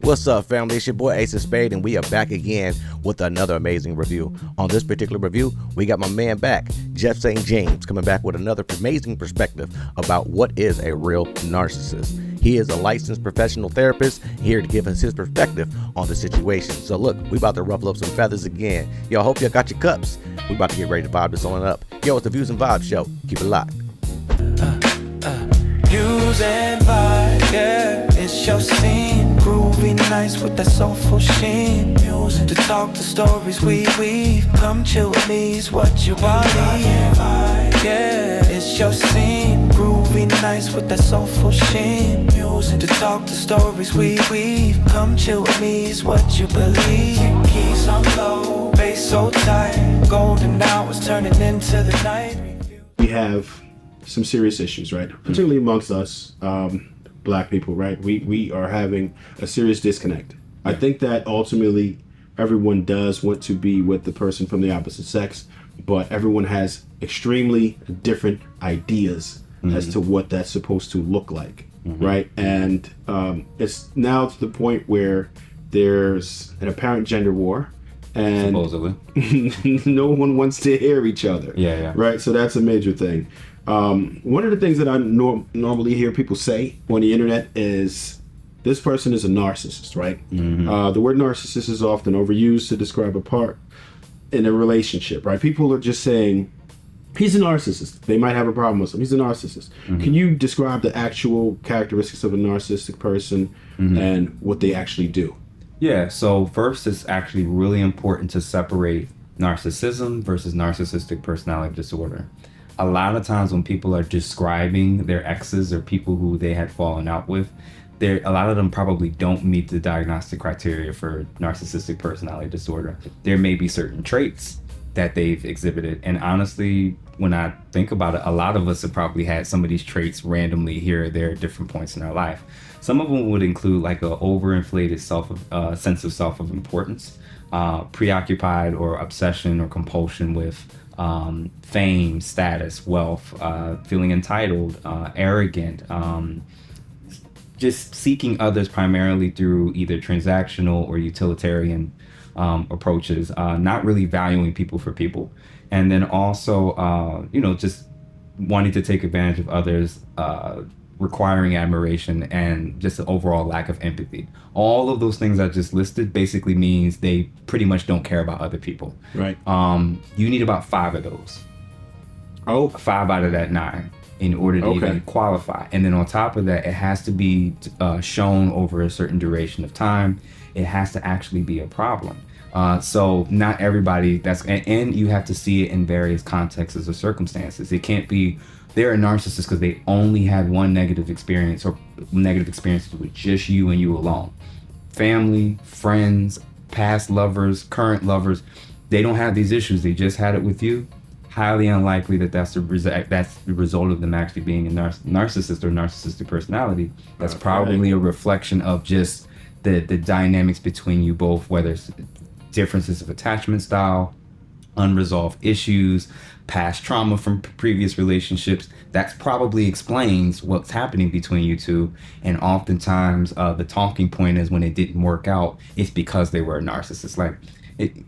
What's up, family? It's your boy Asa Spade, and we are back again with another amazing review. On this particular review, we got my man back, Jeff St. James, coming back with another amazing perspective about what is a real narcissist. He is a licensed professional therapist here to give us his perspective on the situation. So look, we about to ruffle up some feathers again. Y'all hope y'all got your cups. We about to get ready to vibe this on up. Yo, it's the Views and Vibes show. Keep it locked. Views and vibes, yeah, it's your scene. Groovy nice with that soulful sheen. Music to talk, the stories we weave. Come chill with me, is what you believe. Yeah, it's your scene. Groovy nice with that soulful sheen. Music to talk, the stories we weave. Come chill with me, is what you believe. Keys on low, bass so tight. Golden hours turning into the night. We have some serious issues, right? Particularly amongst us, black people, right? We are having a serious disconnect. I think that ultimately everyone does want to be with the person from the opposite sex, but everyone has extremely different ideas as to what that's supposed to look like, right? And it's now to the point where there's an apparent gender war. And supposedly no one wants to hear each other. Yeah. Right. So that's a major thing. One of the things that I normally hear people say on the internet is this person is a narcissist, right? The word narcissist is often overused to describe a part in a relationship, right? People are just saying he's a narcissist. They might have a problem with him. He's a narcissist. Can you describe the actual characteristics of a narcissistic person and what they actually do? Yeah, so first it's actually really important to separate narcissism versus narcissistic personality disorder. A lot of times when people are describing their exes or people who they had fallen out with, a lot of them probably don't meet the diagnostic criteria for narcissistic personality disorder. There may be certain traits that they've exhibited, and honestly, when I think about it, a lot of us have probably had some of these traits randomly here or there at different points in our life. Some of them would include like a overinflated sense of self-importance, preoccupied or obsession or compulsion with fame, status, wealth, feeling entitled, arrogant, just seeking others primarily through either transactional or utilitarian approaches, not really valuing people for people. And then also, just wanting to take advantage of others, requiring admiration, and just an overall lack of empathy. All of those things I just listed basically means they pretty much don't care about other people. Right. You need about 5 of those. Oh. 5 out of that 9 in order to even qualify. And then on top of that, it has to be shown over a certain duration of time. It has to actually be a problem. So not everybody and you have to see it in various contexts or circumstances. It can't be they're a narcissist because they only had one negative experience or negative experiences with just you and you alone. Family, friends, past lovers, current lovers, they don't have these issues. They just had it with you. Highly unlikely that's the result of them actually being a narcissist or narcissistic personality. That's probably a reflection of just the dynamics between you both, whether it's differences of attachment style, unresolved issues, past trauma from previous relationships. That probably explains what's happening between you two. And oftentimes the talking point is when it didn't work out, it's because they were a narcissist. Like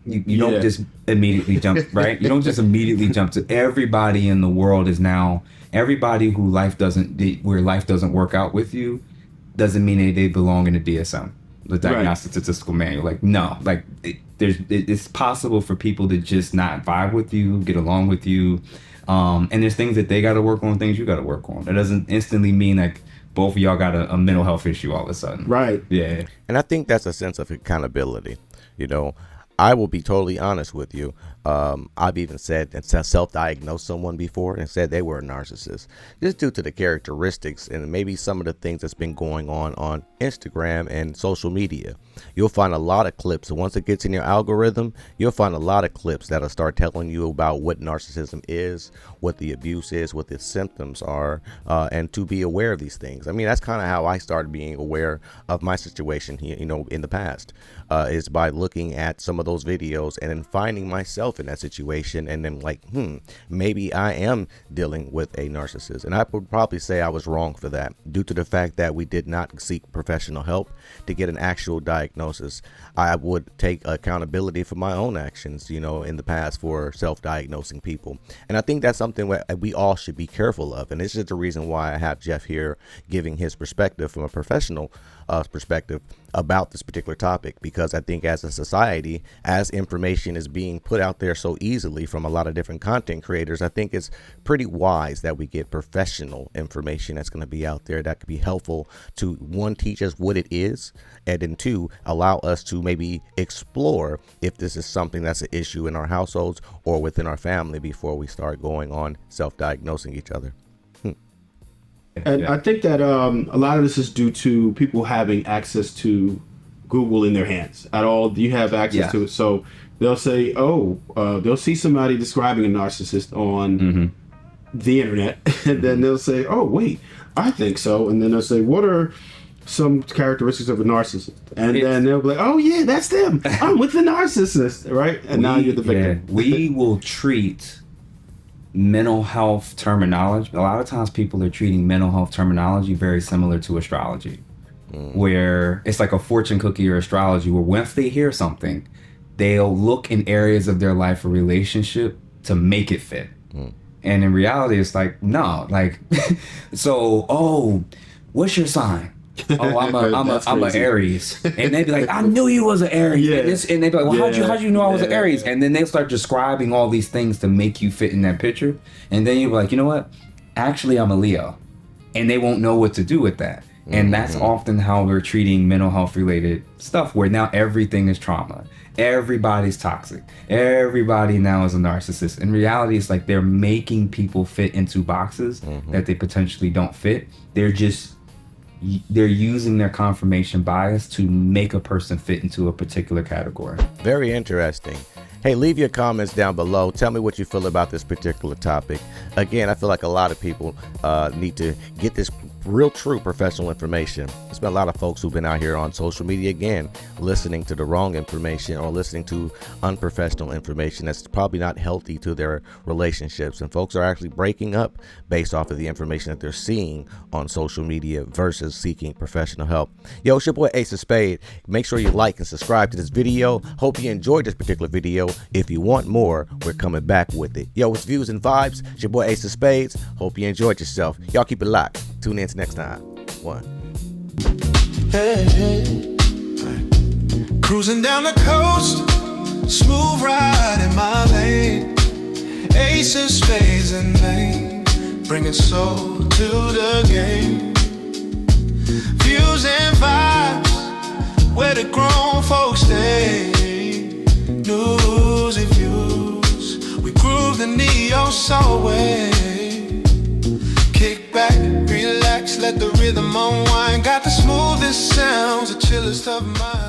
you don't just immediately jump, right? You don't just immediately jump to everybody in the world is now, everybody where life doesn't work out with you doesn't mean they belong in the DSM. The Diagnostic Statistical Manual. Like, no, like it's possible for people to just not vibe with you, get along with you. And there's things that they got to work on, things you got to work on. That doesn't instantly mean like both of y'all got a mental health issue all of a sudden. Right. Yeah. And I think that's a sense of accountability. I will be totally honest with you. I've even said and self-diagnosed someone before and said they were a narcissist just due to the characteristics and maybe some of the things that's been going on Instagram and social media. You'll find a lot of clips, and once it gets in your algorithm, you'll find a lot of clips that'll start telling you about what narcissism is, what the abuse is, what the symptoms are, and to be aware of these things. I mean, that's kind of how I started being aware of my situation here, in the past, is by looking at some of those videos and then finding myself in that situation, and then like, maybe I am dealing with a narcissist. And I would probably say I was wrong for that, due to the fact that we did not seek professional help to get an actual diagnosis. I would take accountability for my own actions, in the past, for self-diagnosing people. And I think that's something we all should be careful of. And this is the reason why I have Jeff here giving his perspective from a professional perspective about this particular topic, because I think as a society, as information is being put out there so easily from a lot of different content creators, I think it's pretty wise that we get professional information that's going to be out there that could be helpful to, one, teach us what it is, and then two, allow us to maybe explore if this is something that's an issue in our households or within our family before we start going on self-diagnosing each other. And I think that a lot of this is due to people having access to Google in their hands. At all, you have access to it. So they'll say, they'll see somebody describing a narcissist on the internet, and then they'll say, oh, wait, I think so. And then they'll say, what are some characteristics of a narcissist? And then they'll be like, oh, yeah, that's them. I'm with the narcissist, right? And now you're the victim. Yeah, we will treat mental health terminology. A lot of times people are treating mental health terminology very similar to astrology, where it's like a fortune cookie or astrology, where once they hear something, they'll look in areas of their life or relationship to make it fit. And in reality, it's like, no, like, so, what's your sign? Oh, I'm a Aries. And they'd be like, I knew you was an Aries. Yes. And they'd be like, well, how'd you know I was an Aries? And then they start describing all these things to make you fit in that picture. And then you're like, you know what? Actually, I'm a Leo. And they won't know what to do with that. And that's often how we're treating mental health related stuff, where now everything is trauma. Everybody's toxic. Everybody now is a narcissist. In reality, it's like they're making people fit into boxes that they potentially don't fit. They're using their confirmation bias to make a person fit into a particular category. Very interesting. Hey, leave your comments down below. Tell me what you feel about this particular topic. Again, I feel like a lot of people need to get this real, true professional information. There's been a lot of folks who've been out here on social media, again, listening to the wrong information or listening to unprofessional information that's probably not healthy to their relationships. And folks are actually breaking up based off of the information that they're seeing on social media versus seeking professional help. Yo, it's your boy Asa Spade. Make sure you like and subscribe to this video. Hope you enjoyed this particular video. If you want more, we're coming back with it. Yo, it's Views and Vibes. It's your boy Asa Spades. Hope you enjoyed yourself. Y'all keep it locked. Tune in to next time. One. Hey. Cruising down the coast, smooth ride in my lane. Asa Spades and name, bringing soul to the game. Views and vibes, where the grown folks stay. News and views, we groove the neo soul way. Kick back, relax, let the rhythm unwind. Got the smoothest sounds, the chillest of mine.